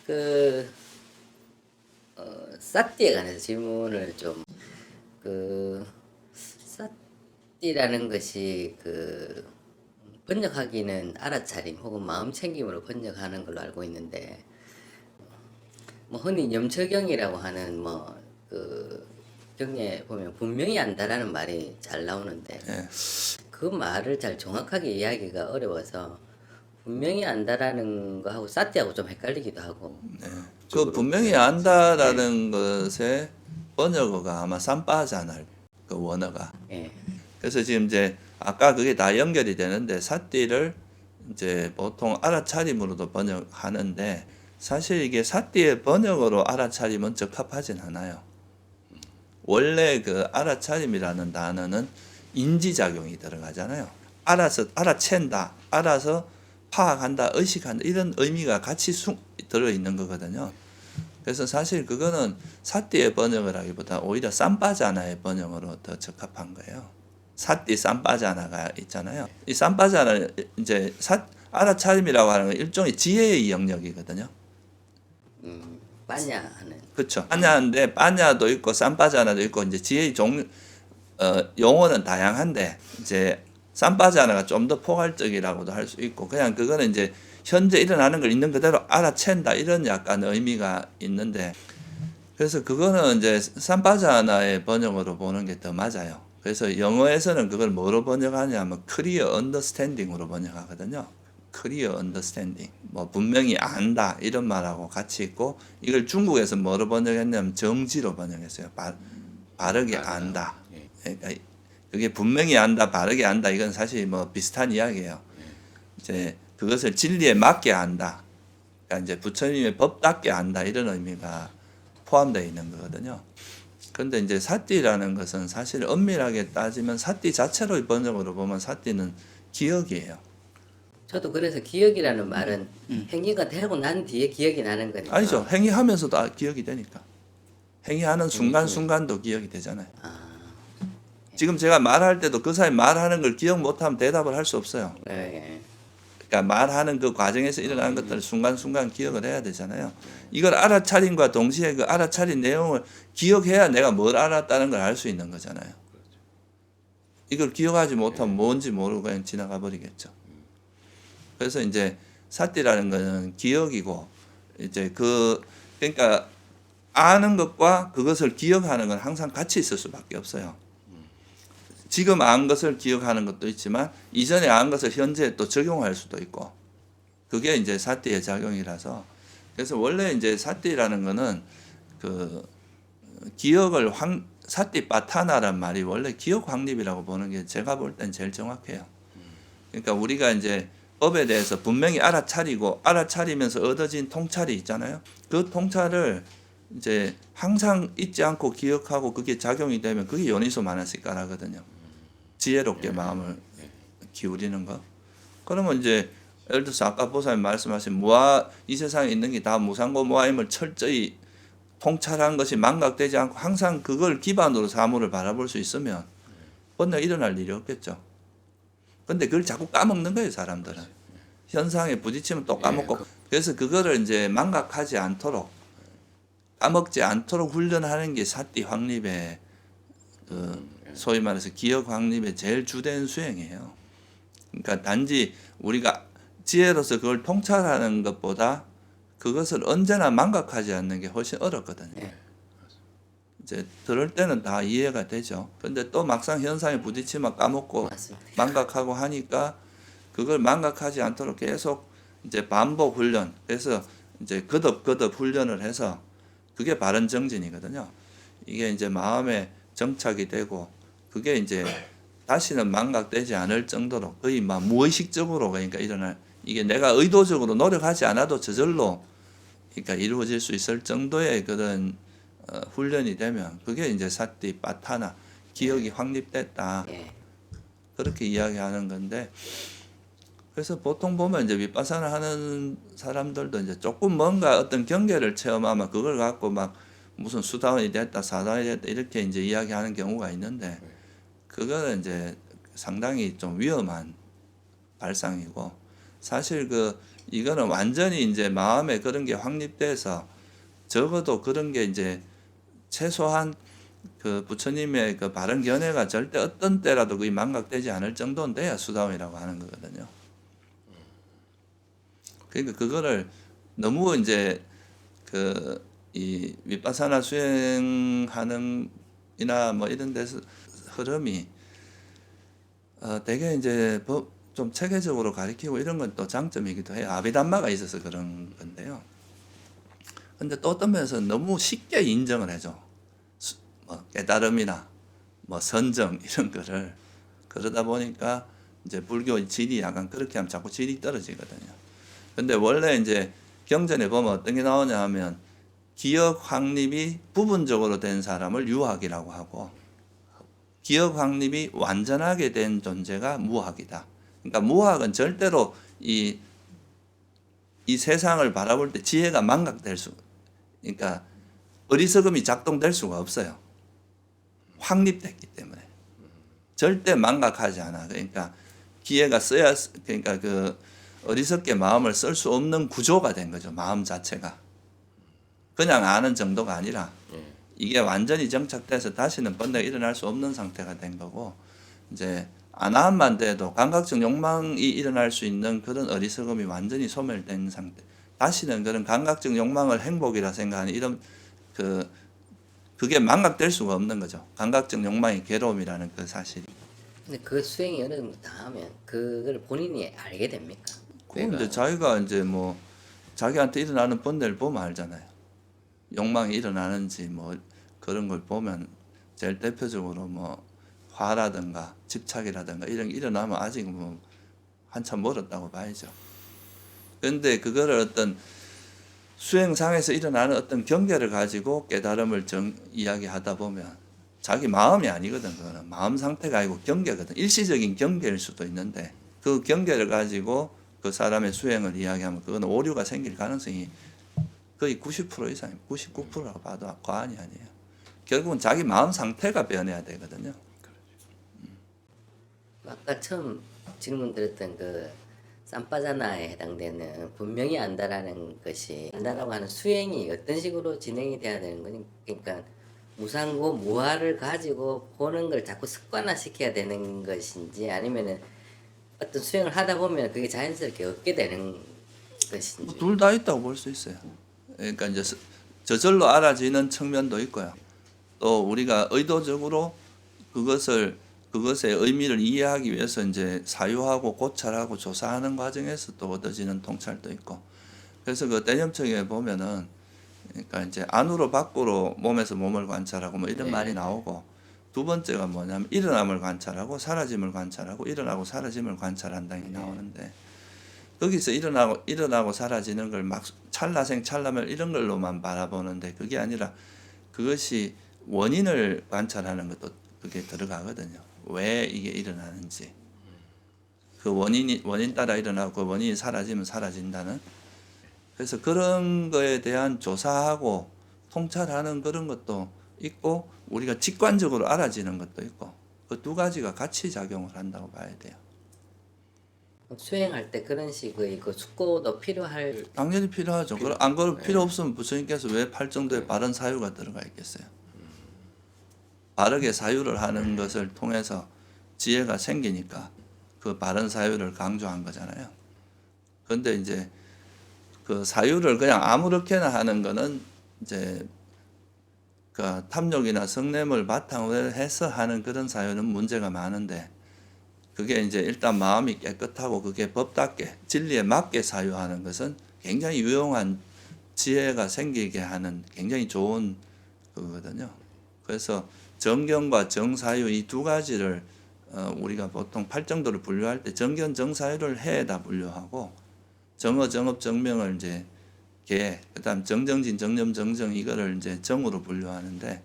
그 사띠에 관해서 질문을 좀 사띠라는 것이 번역하기는 알아차림 혹은 마음챙김으로 번역하는 걸로 알고 있는데 뭐 흔히 염처경이라고 하는 경에 보면 분명히 안다라는 말이 잘 나오는데 그 말을 잘 정확하게 이야기가 어려워서 분명히 안다라는 거하고 사띠하고 좀 헷갈리기도 하고. 그 분명히 안다라는 것의 번역어가 아마 삼빠잖아요. 그 원어가. 예. 그래서 지금 이제 아까 그게 다 연결이 되는데 사띠를 이제 보통 알아차림으로도 번역하는데 사실 이게 사띠의 번역어로 알아차림은 적합하진 않아요. 원래 그 알아차림이라는 단어는 인지작용이 들어가잖아요. 알아서 알아챈다, 알아서 파악한다, 의식한다 이런 의미가 같이 들어있는 거거든요. 그래서 사실 그거는 사띠의 번역이라기보다 오히려 삼빠자나의 번역으로 더 적합한 거예요. 사띠 삼빠자나가 있잖아요. 이 삼빠자는 이제 알아차림이라고 하는 건 일종의 지혜의 영역이거든요. 빠냐하는. 그렇죠. 빠냐인데 빠냐도 있고 삼빠자나도 있고 이제 지혜의 종류 용어는 다양한데 이제 삼빠자나가 좀 더 포괄적이라고도 할 수 있고 그냥 그거는 이제 현재 일어나는 걸 있는 그대로 알아챈다 이런 약간 의미가 있는데 그래서 그거는 이제 삼빠자나의 번역으로 보는 게 더 맞아요. 그래서 영어에서는 그걸 뭐로 번역하냐면 clear understanding으로 번역하거든요. clear understanding. 뭐 분명히 안다 이런 말하고 같이 있고 이걸 중국에서 뭐로 번역했냐면 정지로 번역했어요. 바르게 안다. 그러니까 그게 분명히 안다, 바르게 안다 이건 사실 뭐 비슷한 이야기예요. 이제 그것을 진리에 맞게 안다. 그러니까 이제 부처님의 법답게 안다 이런 의미가 포함되어 있는 거거든요. 그런데 이제 사띠라는 것은 사실 엄밀하게 따지면 사띠 자체로의 번역으로 보면 사띠는 기억이에요. 저도 그래서 기억이라는 말은 행위가 되고 난 뒤에 기억이 나는 거니까. 아니죠. 행위하면서도 기억이 되니까. 행위하는 순간순간도 기억이 되잖아요. 지금 제가 말할 때도 그 사람이 말하는 걸 기억 못하면 대답을 할 수 없어요. 예. 그러니까 말하는 그 과정에서 일어나는 것들을 순간순간 기억을 해야 되잖아요. 이걸 알아차림과 동시에 그 알아차린 내용을 기억해야 내가 뭘 알았다는 걸 알 수 있는 거잖아요. 이걸 기억하지 못하면 뭔지 모르고 그냥 지나가 버리겠죠. 그래서 이제 사띠라는 것은 기억이고 이제 그러니까 아는 것과 그것을 기억하는 건 항상 같이 있을 수밖에 없어요. 지금 안 것을 기억하는 것도 있지만 이전에 안 것을 현재에 또 적용할 수도 있고 그게 이제 사띠의 작용이라서 그래서 원래 이제 사띠라는 거는 그 기억을 사띠 빠타나란 말이 원래 기억 확립이라고 보는 게 제가 볼 땐 제일 정확해요. 그러니까 우리가 이제 법에 대해서 분명히 알아차리고 알아차리면서 얻어진 통찰이 있잖아요. 그 통찰을 이제 항상 잊지 않고 기억하고 그게 작용이 되면 그게 요니소 마나시카라거든요. 지혜롭게 마음을 기울이는 거. 그러면 이제 예를 들어서 아까 보살님 말씀하신 이 세상에 있는 게 다 무상고 무아임을 철저히 통찰한 것이 망각되지 않고 항상 그걸 기반으로 사물을 바라볼 수 있으면 번뇌가 일어날 일이 없겠죠. 근데 그걸 자꾸 까먹는 거예요, 사람들은. 현상에 부딪히면 또 까먹고. 그래서 그거를 이제 망각하지 않도록 까먹지 않도록 훈련하는 게 사띠 확립의 소위 말해서 기억 확립의 제일 주된 수행이에요. 그러니까 단지 우리가 지혜로서 그걸 통찰하는 것보다 그것을 언제나 망각하지 않는 게 훨씬 어렵거든요. 이제 들을 때는 다 이해가 되죠. 근데 또 막상 현상에 부딪히면 까먹고 맞습니다. 망각하고 하니까 그걸 망각하지 않도록 계속 이제 반복 훈련. 그래서 이제 거듭 훈련을 해서 그게 바른 정진이거든요. 이게 이제 마음에 정착이 되고 그게 이제 다시는 망각되지 않을 정도로 거의 막 무의식적으로 그러니까 일어날 이게 내가 의도적으로 노력하지 않아도 저절로 그러니까 이루어질 수 있을 정도의 그런 훈련이 되면 그게 이제 사띠 빠타나 기억이 확립됐다 그렇게 이야기하는 건데 그래서 보통 보면 이제 윗바사나 하는 사람들도 이제 조금 뭔가 어떤 경계를 체험하면 그걸 갖고 막 무슨 수다원이 됐다 사다원이 됐다 이렇게 이제 이야기하는 경우가 있는데 그거는 이제 상당히 좀 위험한 발상이고 사실 그 이거는 완전히 이제 마음에 그런 게 확립돼서 적어도 그런 게 이제 최소한 그 부처님의 그 바른 견해가 절대 어떤 때라도 거의 망각되지 않을 정도는 돼야 수다원이라고 하는 거거든요. 그러니까 그거를 너무 이제 그 이 윗바사나 수행하는 이나 뭐 이런 데서 흐름이 되게 이제 좀 체계적으로 가리키고 이런 건 또 장점이기도 해요. 아비담마가 있어서 그런 건데요. 근데 또 어떤 면에서 너무 쉽게 인정을 해줘. 뭐 깨달음이나 뭐 선정 이런 거를 그러다 보니까 이제 불교 질이 약간 그렇게 하면 자꾸 질이 떨어지거든요. 근데 원래 이제 경전에 보면 어떤 게 나오냐 하면 기억 확립이 부분적으로 된 사람을 유학이라고 하고 기억 확립이 완전하게 된 존재가 무학이다. 그러니까 무학은 절대로 이 세상을 바라볼 때 지혜가 망각될 그러니까 어리석음이 작동될 수가 없어요. 확립됐기 때문에. 절대 망각하지 않아. 그러니까 기회가 그러니까 그 어리석게 마음을 쓸 수 없는 구조가 된 거죠. 마음 자체가. 그냥 아는 정도가 아니라 이게 완전히 정착돼서 다시는 번뇌가 일어날 수 없는 상태가 된 거고 이제 안함만 돼도 감각적 욕망이 일어날 수 있는 그런 어리석음이 완전히 소멸된 상태. 다시는 그런 감각적 욕망을 행복이라 생각하는 이런 그게 망각될 수가 없는 거죠. 감각적 욕망이 괴로움이라는 그 사실이. 근데 그 수행이 어느 정도 다 하면 그걸 본인이 알게 됩니까? 그건 이제 자기가 이제 뭐 자기한테 일어나는 번뇌를 보면 알잖아요. 욕망이 일어나는지 뭐 그런 걸 보면 제일 대표적으로 뭐 화라든가 집착이라든가 이런 게 일어나면 아직 뭐 한참 멀었다고 봐야죠. 그런데 그거를 어떤 수행상에서 일어나는 어떤 경계를 가지고 깨달음을 이야기하다 보면 자기 마음이 아니거든. 그거는 마음 상태가 아니고 경계거든. 일시적인 경계일 수도 있는데 그 경계를 가지고 그 사람의 수행을 이야기하면 그건 오류가 생길 가능성이 거의 90% 이상, 99%라고 봐도 과언이 아니에요. 결국은 자기 마음 상태가 변해야 되거든요. 아까 처음 질문 드렸던 그 쌈바자나에 해당되는 분명히 안다라는 것이 안다라고 하는 수행이 어떤 식으로 진행이 돼야 되는 거니? 그러니까 무상고 무아를 가지고 보는 걸 자꾸 습관화시켜야 되는 것인지 아니면은 어떤 수행을 하다 보면 그게 자연스럽게 얻게 되는 것인지. 둘 다 있다고 볼 수 있어요. 그러니까 이제 저절로 알아지는 측면도 있고요. 또 우리가 의도적으로 그것의 의미를 이해하기 위해서 이제 사유하고 고찰하고 조사하는 과정에서 또 얻어지는 통찰도 있고. 그래서 그 대념청에 보면은 그러니까 이제 안으로 밖으로 몸에서 몸을 관찰하고 뭐 이런 말이 나오고 두 번째가 뭐냐면 일어남을 관찰하고 사라짐을 관찰하고 일어나고 사라짐을 관찰한다는 게 나오는데 거기서 일어나고 사라지는 걸 막 찰나생 이런 걸로만 바라보는데 그게 아니라 그것이 원인을 관찰하는 것도 그게 들어가거든요. 왜 이게 일어나는지. 그 원인 따라 일어나고 그 원인이 사라지면 사라진다는. 그래서 그런 거에 대한 조사하고 통찰하는 그런 것도 있고 우리가 직관적으로 알아지는 것도 있고 그 두 가지가 같이 작용을 한다고 봐야 돼요. 수행할 때 그런 식의 그 숙고도 필요할. 당연히 필요하죠. 안 그럴 필요 없으면 부처님께서 왜 팔정도에 바른 사유가 들어가 있겠어요. 바르게 사유를 하는 것을 통해서 지혜가 생기니까 그 바른 사유를 강조한 거잖아요. 그런데 이제 그 사유를 그냥 아무렇게나 하는 거는 이제 그 탐욕이나 성냄을 바탕으로 해서 하는 그런 사유는 문제가 많은데 그게 이제 일단 마음이 깨끗하고 그게 법답게 진리에 맞게 사유하는 것은 굉장히 유용한 지혜가 생기게 하는 굉장히 좋은 그거거든요. 그래서 정견과 정사유 이 두 가지를 우리가 보통 팔정도를 분류할 때 정견 정사유를 해에다 분류하고 정어 정업 정명을 이제 개 그다음 정정진 정념 정정 이거를 이제 정으로 분류하는데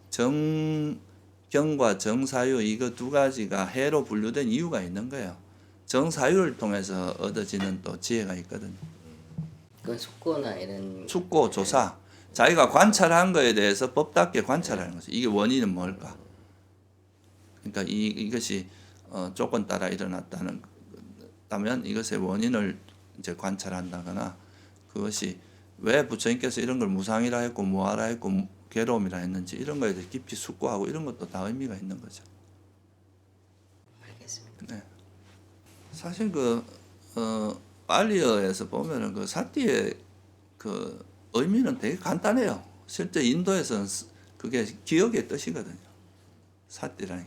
정견과 정사유 이거 두 가지가 해로 분류된 이유가 있는 거예요. 정사유를 통해서 얻어지는 또 지혜가 있거든요. 그 숙고나 이런 숙고 조사 자기가 관찰한 거에 대해서 법답게 관찰하는 거죠. 이게 원인은 뭘까? 그러니까 이것이 조건 따라 일어났다면 이것의 원인을 이제 관찰한다거나 그것이 왜 부처님께서 이런 걸 무상이라 했고 무아라 했고 괴로움이라 했는지 이런 거에 대해 깊이 숙고하고 이런 것도 다 의미가 있는 거죠. 알겠습니다. 네. 사실 팔리어에서 보면은 그 사띠의 그 의미는 되게 간단해요. 실제 인도에서는 그게 기억의 뜻이거든요. 사띠라니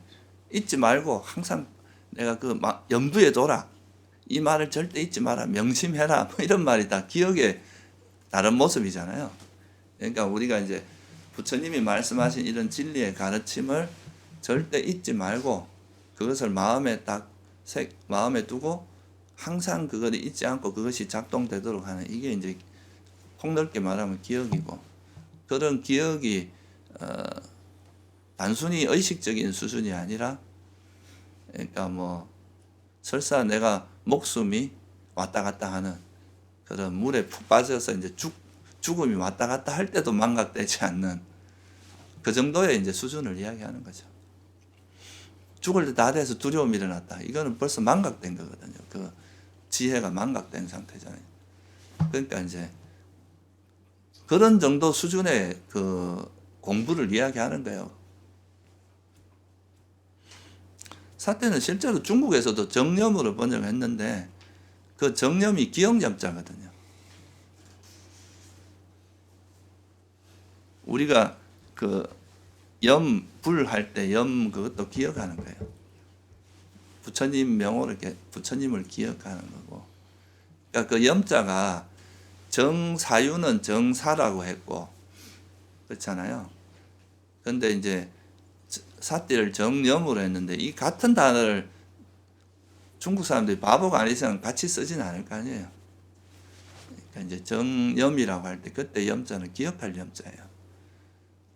잊지 말고 항상 내가 염두에 둬라. 이 말을 절대 잊지 마라. 명심해라. 뭐 이런 말이 다 기억의 다른 모습이잖아요. 그러니까 우리가 이제 부처님이 말씀하신 이런 진리의 가르침을 절대 잊지 말고 그것을 마음에 두고 항상 그걸 잊지 않고 그것이 작동되도록 하는 이게 이제 폭넓게 말하면 기억이고 그런 기억이 단순히 의식적인 수준이 아니라 그러니까 뭐 설사 내가 목숨이 왔다 갔다 하는 그런 물에 푹 빠져서 이제 죽음이 왔다 갔다 할 때도 망각되지 않는 그 정도의 이제 수준을 이야기하는 거죠. 죽을 때 다 돼서 두려움이 일어났다. 이거는 벌써 망각된 거거든요. 그 지혜가 망각된 상태잖아요. 그러니까 이제 그런 정도 수준의 그 공부를 이야기하는 거예요. 사태는 실제로 중국에서도 정념으로 번역했는데 그 정념이 기억념자거든요. 우리가 불 할 때 그것도 기억하는 거예요. 부처님 명호를 부처님을 기억하는 거고. 그러니까 그 염자가 정사유는 정사라고 했고 그렇잖아요. 그런데 이제 사띠를 정념으로 했는데 이 같은 단어를 중국 사람들이 바보가 아닌 이상 같이 쓰지는 않을 거 아니에요. 그러니까 이제 정념이라고 할 때 그때 염자는 기억할 염자예요.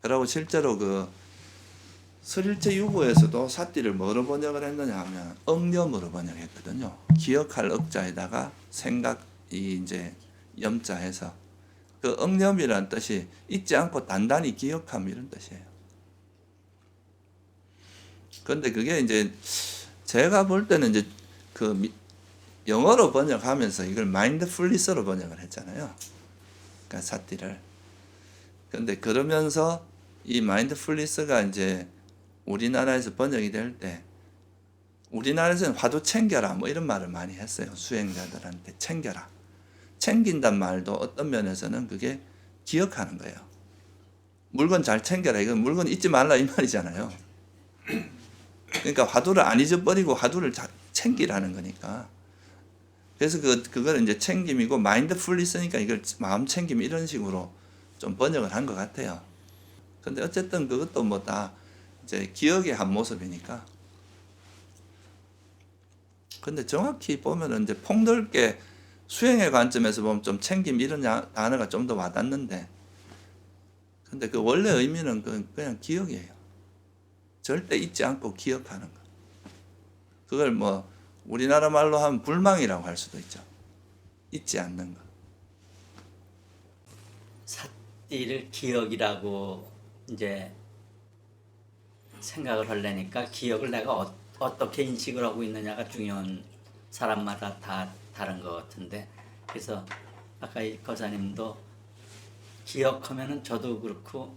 그리고 실제로 설일체 유고에서도 사띠를 뭐로 번역을 했느냐 하면 억념으로 번역했거든요. 기억할 억자에다가 생각이 이제 염자해서 그 억념이라는 뜻이 잊지 않고 단단히 기억함 이런 뜻이에요. 그런데 그게 이제 제가 볼 때는 이제 영어로 번역하면서 이걸 마인드풀리스로 번역을 했잖아요. 그러니까 사띠를. 그런데 그러면서 이 마인드풀리스가 이제 우리나라에서 번역이 될 때 우리나라에서는 화두 챙겨라 뭐 이런 말을 많이 했어요. 수행자들한테 챙겨라. 챙긴단 말도 어떤 면에서는 그게 기억하는 거예요. 물건 잘 챙겨라. 이건 물건 잊지 말라 이 말이잖아요. 그러니까 화두를 안 잊어버리고 화두를 잘 챙기라는 거니까. 그래서 그걸 이제 챙김이고 마인드풀리스니까 이걸 마음 챙김 이런 식으로 좀 번역을 한 것 같아요. 근데 어쨌든 그것도 뭐 다 이제 기억의 한 모습이니까. 근데 정확히 보면은 이제 폭넓게 수행의 관점에서 보면 좀 챙김 이런 단어가 좀 더 와닿는데, 근데 그 원래 의미는 그냥 기억이에요. 절대 잊지 않고 기억하는 거. 그걸 뭐 우리나라 말로 하면 불망이라고 할 수도 있죠. 잊지 않는 거. 사띠를 기억이라고 이제 생각을 하려니까 기억을 내가 어떻게 인식을 하고 있느냐가 중요한 사람마다 다 다른 것 같은데, 그래서 아까 이 거사님도 기억하면은 저도 그렇고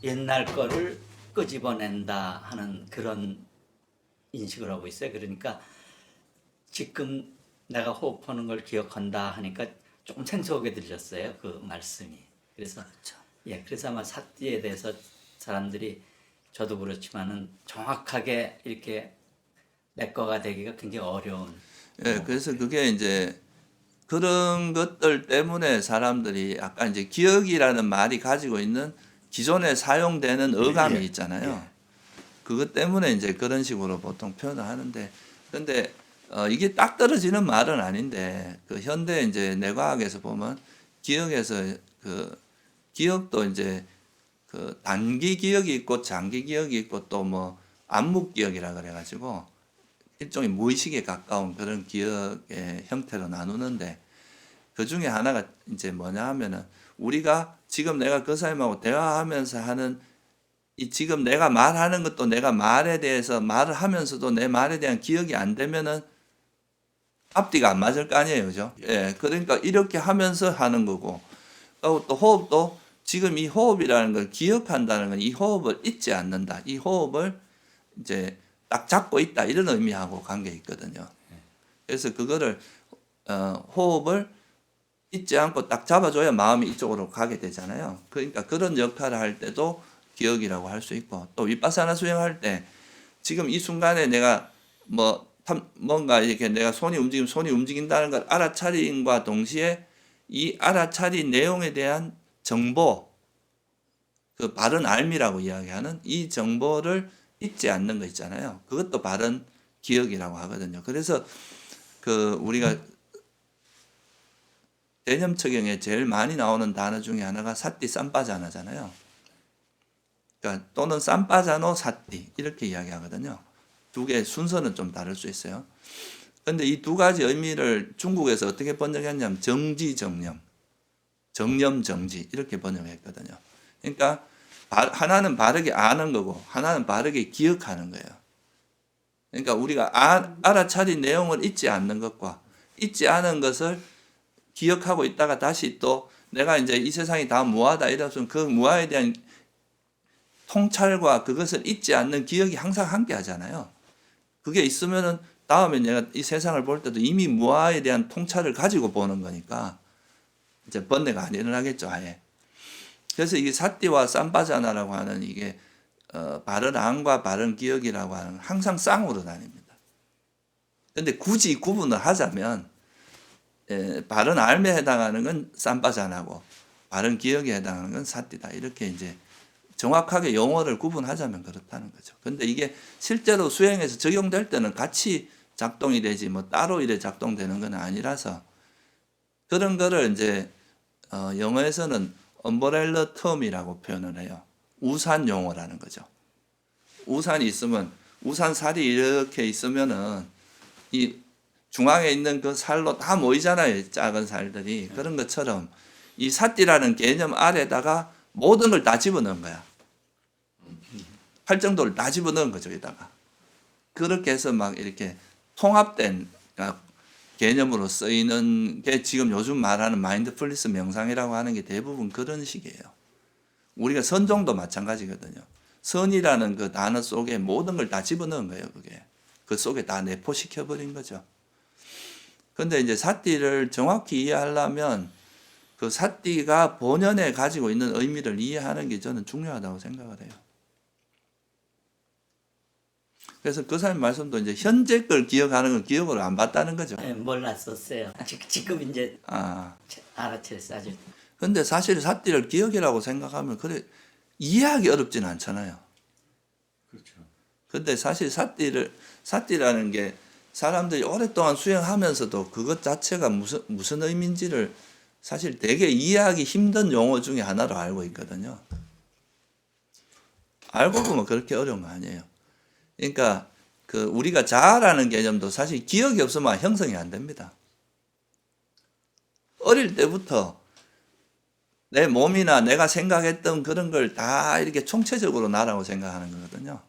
옛날 거를 끄집어낸다 하는 그런 인식을 하고 있어요. 그러니까 지금 내가 호흡하는 걸 기억한다 하니까 조금 생소하게 들렸어요. 그 말씀이. 그래서 그렇죠. 그래서 아마 사띠에 대해서 사람들이 저도 그렇지만은 정확하게 이렇게 내 거가 되기가 굉장히 어려운. 그래서 그게 이제 그런 것들 때문에 사람들이 아까 이제 기억이라는 말이 가지고 있는 기존에 사용되는 어감이 있잖아요. 그것 때문에 이제 그런 식으로 보통 표현을 하는데, 근데 이게 딱 떨어지는 말은 아닌데, 현대 이제 뇌과학에서 보면 기억에서 기억도 이제 단기 기억이 있고 장기 기억이 있고 또 뭐 암묵 기억이라 그래가지고 일종의 무의식에 가까운 그런 기억의 형태로 나누는데, 그 중에 하나가 이제 뭐냐 하면은 우리가 지금 내가 그 사람하고 대화하면서 하는 이 지금 내가 말하는 것도 내가 말에 대해서 말을 하면서도 내 말에 대한 기억이 안 되면은 앞뒤가 안 맞을 거 아니에요, 그죠? 예, 그러니까 이렇게 하면서 하는 거고, 또 호흡도 지금 이 호흡이라는 걸 기억한다는 건 이 호흡을 잊지 않는다. 이 호흡을 이제 딱 잡고 있다 이런 의미하고 관계 있거든요. 그래서 그거를 호흡을 잊지 않고 딱 잡아줘야 마음이 이쪽으로 가게 되잖아요. 그러니까 그런 역할을 할 때도 기억이라고 할 수 있고, 또 윗바사나 수행할 때 지금 이 순간에 내가 뭔가 이렇게 내가 손이 움직인다는 걸 알아차림과 동시에 이 알아차린 내용에 대한 정보, 그 바른 알미라고 이야기하는 이 정보를 잊지 않는 거 있잖아요. 그것도 바른 기억이라고 하거든요. 그래서 그 우리가 개념 적용에 제일 많이 나오는 단어 중에 하나가 사띠 쌈빠자나잖아요. 그러니까 또는 쌈빠자노 사띠 이렇게 이야기하거든요. 두 개의 순서는 좀 다를 수 있어요. 그런데 이 두 가지 의미를 중국에서 어떻게 번역했냐면 정지정념, 정념정지 이렇게 번역했거든요. 그러니까 하나는 바르게 아는 거고 하나는 바르게 기억하는 거예요. 그러니까 우리가 알아차린 내용을 잊지 않는 것과 잊지 않은 것을 기억하고 있다가 다시 또 내가 이제 이 세상이 다 무하다 이러면 그 무하에 대한 통찰과 그것을 잊지 않는 기억이 항상 함께 하잖아요. 그게 있으면은 다음에 내가 이 세상을 볼 때도 이미 무아에 대한 통찰을 가지고 보는 거니까 이제 번뇌가 안 일어나겠죠, 아예. 그래서 이게 사띠와 쌈바자나라고 하는 이게 바른 암과 바른 기억이라고 하는 항상 쌍으로 다닙니다. 근데 굳이 구분을 하자면 바른 암에 해당하는 건 쌈바자나고 바른 기억에 해당하는 건 사띠다. 이렇게 이제 정확하게 용어를 구분하자면 그렇다는 거죠. 근데 이게 실제로 수행에서 적용될 때는 같이 작동이 되지 뭐 따로 이래 작동되는 건 아니라서 그런 거를 이제 영어에서는 엄브렐러 텀이라고 표현을 해요. 우산 용어라는 거죠. 우산이 있으면 우산살이 이렇게 있으면은 이 중앙에 있는 그 살로 다 모이잖아요. 작은 살들이. 그런 것처럼 이 사띠라는 개념 아래다가 모든 걸 다 집어넣은 거야. 팔정도를 다 집어넣은 거죠, 여기다가. 그렇게 해서 막 이렇게 통합된 개념으로 쓰이는 게 지금 요즘 말하는 마인드풀니스 명상이라고 하는 게 대부분 그런 식이에요. 우리가 선종도 마찬가지거든요. 선이라는 그 단어 속에 모든 걸 다 집어넣은 거예요, 그게. 그 속에 다 내포시켜버린 거죠. 근데 이제 사띠를 정확히 이해하려면 그 사띠가 본연에 가지고 있는 의미를 이해하는 게 저는 중요하다고 생각을 해요. 그래서 그 사람 말씀도 이제 현재 걸 기억하는 건 기억을 안 봤다는 거죠. 네, 몰랐었어요. 지금 이제 알아챘어요. 근데 사실 사띠를 기억이라고 생각하면 그래 이해하기 어렵진 않잖아요. 그렇죠. 근데 사실 사띠라는 게 사람들이 오랫동안 수행하면서도 그것 자체가 무슨 의미인지를 사실 되게 이해하기 힘든 용어 중에 하나로 알고 있거든요. 알고 보면 그렇게 어려운 거 아니에요. 그러니까 그 우리가 자아라는 개념도 사실 기억이 없으면 형성이 안 됩니다. 어릴 때부터 내 몸이나 내가 생각했던 그런 걸 다 이렇게 총체적으로 나라고 생각하는 거거든요.